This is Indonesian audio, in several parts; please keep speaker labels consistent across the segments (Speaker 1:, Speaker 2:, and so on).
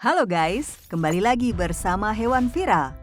Speaker 1: Halo guys, kembali lagi bersama Hewan Viral.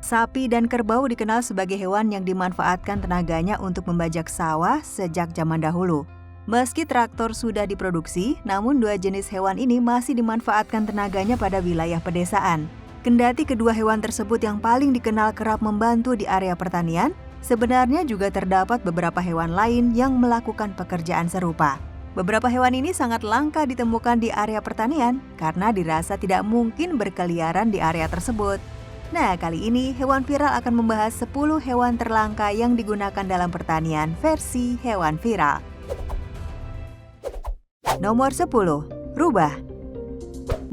Speaker 1: Sapi dan kerbau dikenal sebagai hewan yang dimanfaatkan tenaganya untuk membajak sawah sejak zaman dahulu. Meski traktor sudah diproduksi, namun dua jenis hewan ini masih dimanfaatkan tenaganya pada wilayah pedesaan. Kendati kedua hewan tersebut yang paling dikenal kerap membantu di area pertanian, sebenarnya juga terdapat beberapa hewan lain yang melakukan pekerjaan serupa. Beberapa hewan ini sangat langka ditemukan di area pertanian karena dirasa tidak mungkin berkeliaran di area tersebut. Nah, kali ini Hewan Viral akan membahas 10 hewan terlangka yang digunakan dalam pertanian versi Hewan Viral. Nomor 10. Rubah.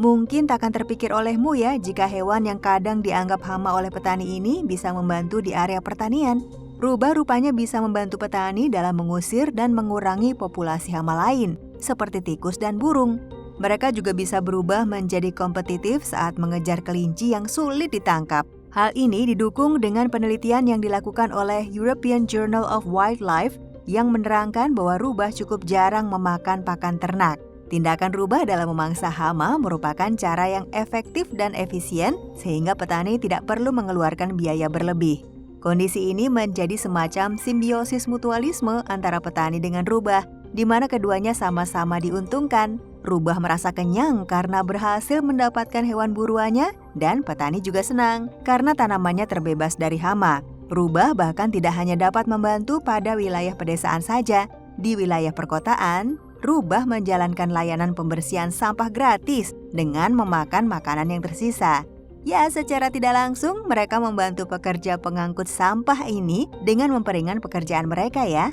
Speaker 1: Mungkin takkan terpikir olehmu ya jika hewan yang kadang dianggap hama oleh petani ini bisa membantu di area pertanian. Rubah rupanya bisa membantu petani dalam mengusir dan mengurangi populasi hama lain, seperti tikus dan burung. Mereka juga bisa berubah menjadi kompetitif saat mengejar kelinci yang sulit ditangkap. Hal ini didukung dengan penelitian yang dilakukan oleh European Journal of Wildlife yang menerangkan bahwa rubah cukup jarang memakan pakan ternak. Tindakan rubah dalam memangsa hama merupakan cara yang efektif dan efisien sehingga petani tidak perlu mengeluarkan biaya berlebih. Kondisi ini menjadi semacam simbiosis mutualisme antara petani dengan rubah, di mana keduanya sama-sama diuntungkan. Rubah merasa kenyang karena berhasil mendapatkan hewan buruannya, dan petani juga senang karena tanamannya terbebas dari hama. Rubah bahkan tidak hanya dapat membantu pada wilayah pedesaan saja. Di wilayah perkotaan, rubah menjalankan layanan pembersihan sampah gratis dengan memakan makanan yang tersisa. Ya, secara tidak langsung mereka membantu pekerja pengangkut sampah ini dengan memperingan pekerjaan mereka ya.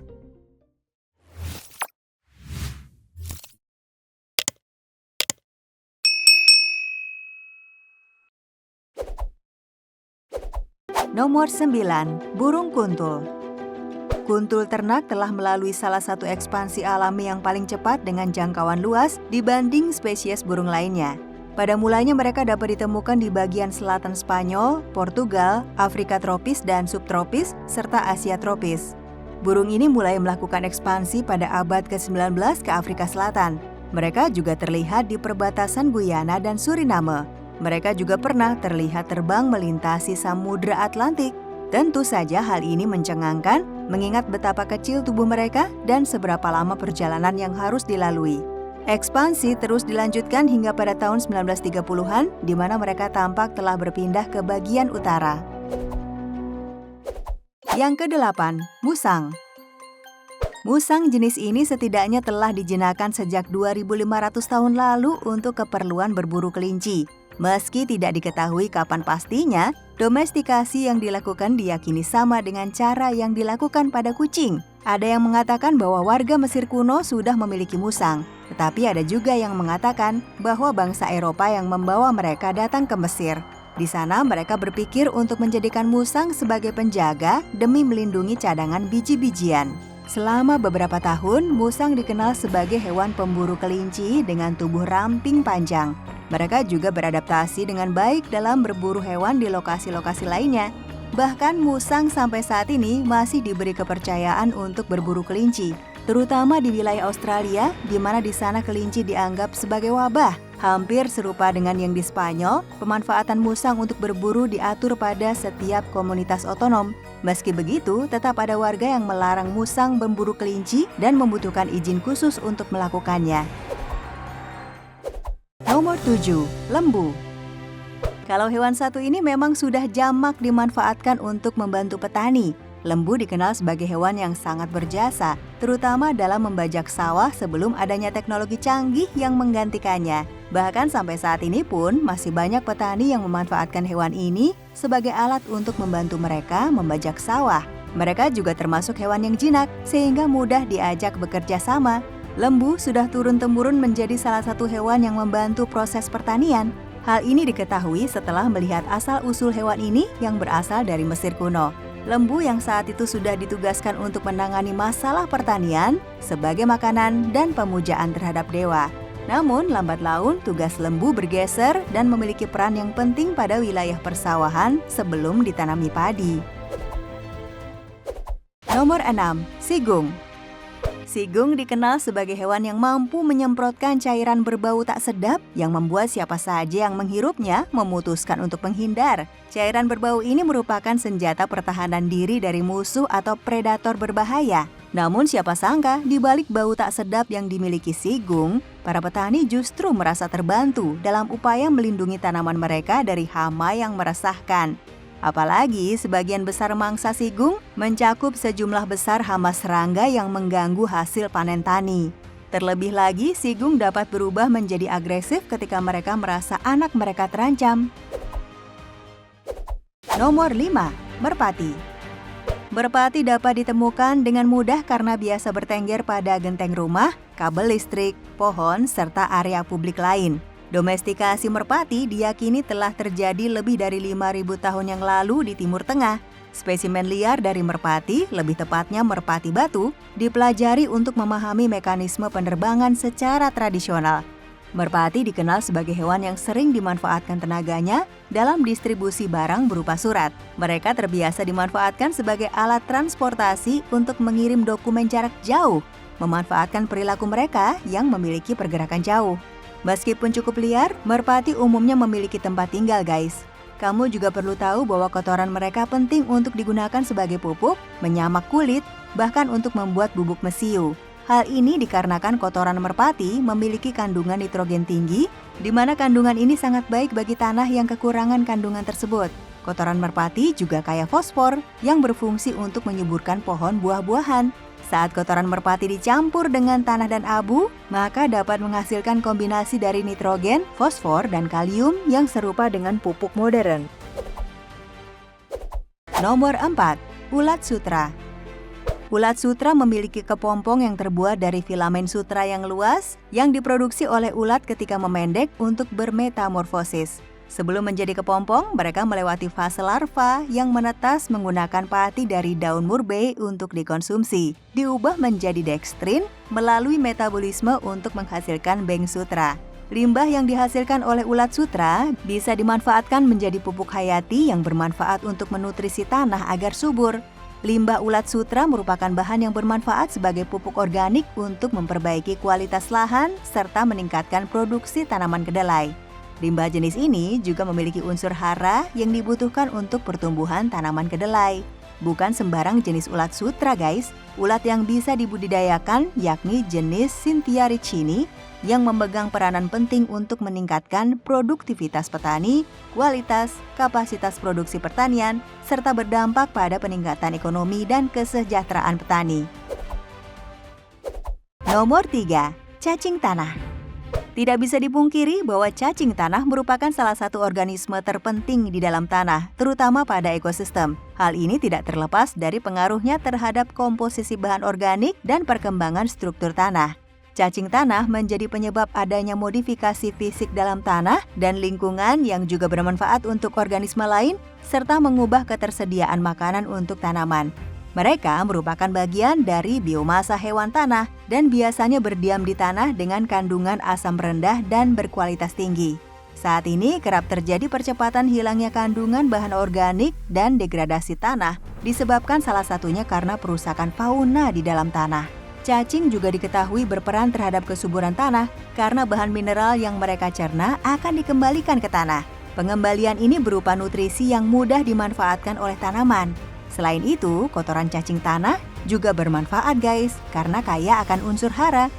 Speaker 1: Nomor 9. Burung kuntul. Kuntul ternak telah melalui salah satu ekspansi alami yang paling cepat dengan jangkauan luas dibanding spesies burung lainnya. Pada mulanya mereka dapat ditemukan di bagian selatan Spanyol, Portugal, Afrika tropis dan subtropis, serta Asia tropis. Burung ini mulai melakukan ekspansi pada abad ke-19 ke Afrika Selatan. Mereka juga terlihat di perbatasan Guyana dan Suriname. Mereka juga pernah terlihat terbang melintasi Samudra Atlantik. Tentu saja hal ini mencengangkan, mengingat betapa kecil tubuh mereka dan seberapa lama perjalanan yang harus dilalui. Ekspansi terus dilanjutkan hingga pada tahun 1930-an, di mana mereka tampak telah berpindah ke bagian utara. Yang ke-8, musang. Musang jenis ini setidaknya telah dijinakkan sejak 2.500 tahun lalu untuk keperluan berburu kelinci. Meski tidak diketahui kapan pastinya, domestikasi yang dilakukan diyakini sama dengan cara yang dilakukan pada kucing. Ada yang mengatakan bahwa warga Mesir kuno sudah memiliki musang, tetapi ada juga yang mengatakan bahwa bangsa Eropa yang membawa mereka datang ke Mesir. Di sana mereka berpikir untuk menjadikan musang sebagai penjaga demi melindungi cadangan biji-bijian. Selama beberapa tahun, musang dikenal sebagai hewan pemburu kelinci dengan tubuh ramping panjang. Mereka juga beradaptasi dengan baik dalam berburu hewan di lokasi-lokasi lainnya. Bahkan musang sampai saat ini masih diberi kepercayaan untuk berburu kelinci, terutama di wilayah Australia, di mana di sana kelinci dianggap sebagai wabah. Hampir serupa dengan yang di Spanyol, pemanfaatan musang untuk berburu diatur pada setiap komunitas otonom. Meski begitu, tetap ada warga yang melarang musang memburu kelinci dan membutuhkan izin khusus untuk melakukannya. Nomor 7. Lembu. Kalau hewan satu ini memang sudah jamak dimanfaatkan untuk membantu petani. Lembu dikenal sebagai hewan yang sangat berjasa, terutama dalam membajak sawah sebelum adanya teknologi canggih yang menggantikannya. Bahkan sampai saat ini pun masih banyak petani yang memanfaatkan hewan ini sebagai alat untuk membantu mereka membajak sawah. Mereka juga termasuk hewan yang jinak, sehingga mudah diajak bekerja sama. Lembu sudah turun-temurun menjadi salah satu hewan yang membantu proses pertanian. Hal ini diketahui setelah melihat asal-usul hewan ini yang berasal dari Mesir kuno. Lembu yang saat itu sudah ditugaskan untuk menangani masalah pertanian sebagai makanan dan pemujaan terhadap dewa. Namun, lambat laun tugas lembu bergeser dan memiliki peran yang penting pada wilayah persawahan sebelum ditanami padi. Nomor 6. Sigung. Sigung dikenal sebagai hewan yang mampu menyemprotkan cairan berbau tak sedap yang membuat siapa saja yang menghirupnya memutuskan untuk menghindar. Cairan berbau ini merupakan senjata pertahanan diri dari musuh atau predator berbahaya. Namun siapa sangka di balik bau tak sedap yang dimiliki sigung, para petani justru merasa terbantu dalam upaya melindungi tanaman mereka dari hama yang meresahkan. Apalagi sebagian besar mangsa sigung mencakup sejumlah besar hama serangga yang mengganggu hasil panen tani. Terlebih lagi, sigung dapat berubah menjadi agresif ketika mereka merasa anak mereka terancam. Nomor 5. Merpati. Merpati dapat ditemukan dengan mudah karena biasa bertengger pada genteng rumah, kabel listrik, pohon, serta area publik lain. Domestikasi merpati diyakini telah terjadi lebih dari 5.000 tahun yang lalu di Timur Tengah. Spesimen liar dari merpati, lebih tepatnya merpati batu, dipelajari untuk memahami mekanisme penerbangan secara tradisional. Merpati dikenal sebagai hewan yang sering dimanfaatkan tenaganya dalam distribusi barang berupa surat. Mereka terbiasa dimanfaatkan sebagai alat transportasi untuk mengirim dokumen jarak jauh, memanfaatkan perilaku mereka yang memiliki pergerakan jauh. Meskipun cukup liar, merpati umumnya memiliki tempat tinggal, guys. Kamu juga perlu tahu bahwa kotoran mereka penting untuk digunakan sebagai pupuk, menyamak kulit, bahkan untuk membuat bubuk mesiu. Hal ini dikarenakan kotoran merpati memiliki kandungan nitrogen tinggi, di mana kandungan ini sangat baik bagi tanah yang kekurangan kandungan tersebut. Kotoran merpati juga kaya fosfor yang berfungsi untuk menyuburkan pohon buah-buahan. Saat kotoran merpati dicampur dengan tanah dan abu, maka dapat menghasilkan kombinasi dari nitrogen, fosfor, dan kalium yang serupa dengan pupuk modern. Nomor 4. Ulat sutra. Ulat sutra memiliki kepompong yang terbuat dari filamen sutra yang luas yang diproduksi oleh ulat ketika memendek untuk bermetamorfosis. Sebelum menjadi kepompong, mereka melewati fase larva yang menetas menggunakan pati dari daun murbei untuk dikonsumsi, diubah menjadi dekstrin melalui metabolisme untuk menghasilkan beng sutra. Limbah yang dihasilkan oleh ulat sutra bisa dimanfaatkan menjadi pupuk hayati yang bermanfaat untuk menutrisi tanah agar subur. Limbah ulat sutra merupakan bahan yang bermanfaat sebagai pupuk organik untuk memperbaiki kualitas lahan serta meningkatkan produksi tanaman kedelai. Limbah jenis ini juga memiliki unsur hara yang dibutuhkan untuk pertumbuhan tanaman kedelai. Bukan sembarang jenis ulat sutra, guys. Ulat yang bisa dibudidayakan yakni jenis Cynthia ricini yang memegang peranan penting untuk meningkatkan produktivitas petani, kualitas, kapasitas produksi pertanian, serta berdampak pada peningkatan ekonomi dan kesejahteraan petani. Nomor 3. Cacing tanah. Tidak bisa dipungkiri bahwa cacing tanah merupakan salah satu organisme terpenting di dalam tanah, terutama pada ekosistem. Hal ini tidak terlepas dari pengaruhnya terhadap komposisi bahan organik dan perkembangan struktur tanah. Cacing tanah menjadi penyebab adanya modifikasi fisik dalam tanah dan lingkungan yang juga bermanfaat untuk organisme lain, serta mengubah ketersediaan makanan untuk tanaman. Mereka merupakan bagian dari biomasa hewan tanah dan biasanya berdiam di tanah dengan kandungan asam rendah dan berkualitas tinggi. Saat ini kerap terjadi percepatan hilangnya kandungan bahan organik dan degradasi tanah, disebabkan salah satunya karena perusakan fauna di dalam tanah. Cacing juga diketahui berperan terhadap kesuburan tanah karena bahan mineral yang mereka cerna akan dikembalikan ke tanah. Pengembalian ini berupa nutrisi yang mudah dimanfaatkan oleh tanaman. Selain itu, kotoran cacing tanah juga bermanfaat, guys, karena kaya akan unsur hara.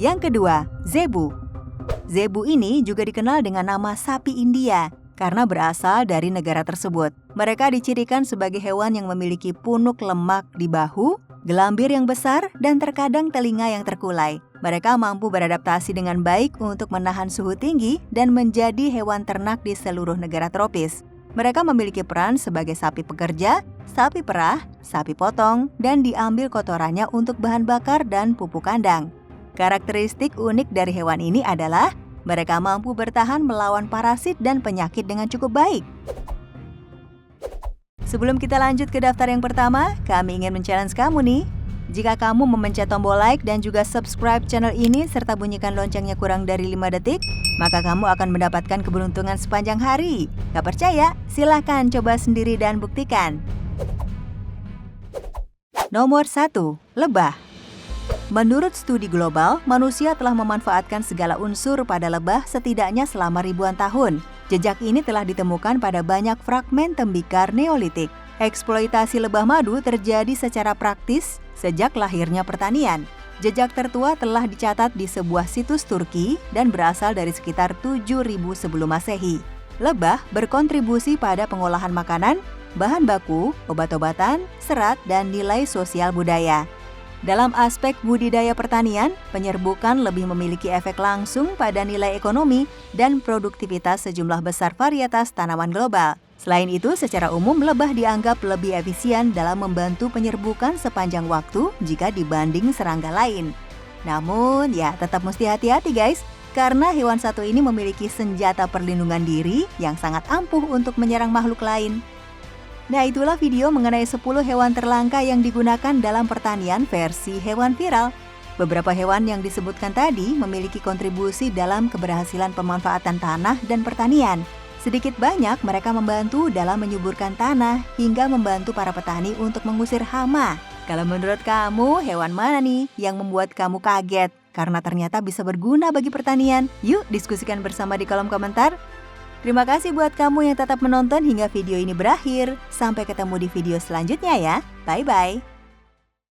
Speaker 1: Yang kedua, zebu. Zebu ini juga dikenal dengan nama sapi India karena berasal dari negara tersebut. Mereka dicirikan sebagai hewan yang memiliki punuk lemak di bahu, gelambir yang besar, dan terkadang telinga yang terkulai. Mereka mampu beradaptasi dengan baik untuk menahan suhu tinggi dan menjadi hewan ternak di seluruh negara tropis. Mereka memiliki peran sebagai sapi pekerja, sapi perah, sapi potong, dan diambil kotorannya untuk bahan bakar dan pupuk kandang. Karakteristik unik dari hewan ini adalah mereka mampu bertahan melawan parasit dan penyakit dengan cukup baik. Sebelum kita lanjut ke daftar yang pertama, kami ingin men-challenge kamu nih. Jika kamu memencet tombol like dan juga subscribe channel ini serta bunyikan loncengnya kurang dari 5 detik, maka kamu akan mendapatkan keberuntungan sepanjang hari. Gak percaya? Silahkan coba sendiri dan buktikan. Nomor 1. Lebah. Menurut studi global, manusia telah memanfaatkan segala unsur pada lebah setidaknya selama ribuan tahun. Jejak ini telah ditemukan pada banyak fragmen tembikar Neolitik. Eksploitasi lebah madu terjadi secara praktis sejak lahirnya pertanian. Jejak tertua telah dicatat di sebuah situs Turki dan berasal dari sekitar 7000 sebelum Masehi. Lebah berkontribusi pada pengolahan makanan, bahan baku, obat-obatan, serat, dan nilai sosial budaya. Dalam aspek budidaya pertanian, penyerbukan lebih memiliki efek langsung pada nilai ekonomi dan produktivitas sejumlah besar varietas tanaman global. Selain itu, secara umum lebah dianggap lebih efisien dalam membantu penyerbukan sepanjang waktu jika dibanding serangga lain. Namun, ya tetap mesti hati-hati guys, karena hewan satu ini memiliki senjata perlindungan diri yang sangat ampuh untuk menyerang makhluk lain. Nah, itulah video mengenai 10 hewan terlangka yang digunakan dalam pertanian versi hewan viral. Beberapa hewan yang disebutkan tadi memiliki kontribusi dalam keberhasilan pemanfaatan tanah dan pertanian. Sedikit banyak mereka membantu dalam menyuburkan tanah hingga membantu para petani untuk mengusir hama. Kalau menurut kamu, hewan mana nih yang membuat kamu kaget karena ternyata bisa berguna bagi pertanian? Yuk diskusikan bersama di kolom komentar. Terima kasih buat kamu yang tetap menonton hingga video ini berakhir. Sampai ketemu di video selanjutnya ya. Bye-bye.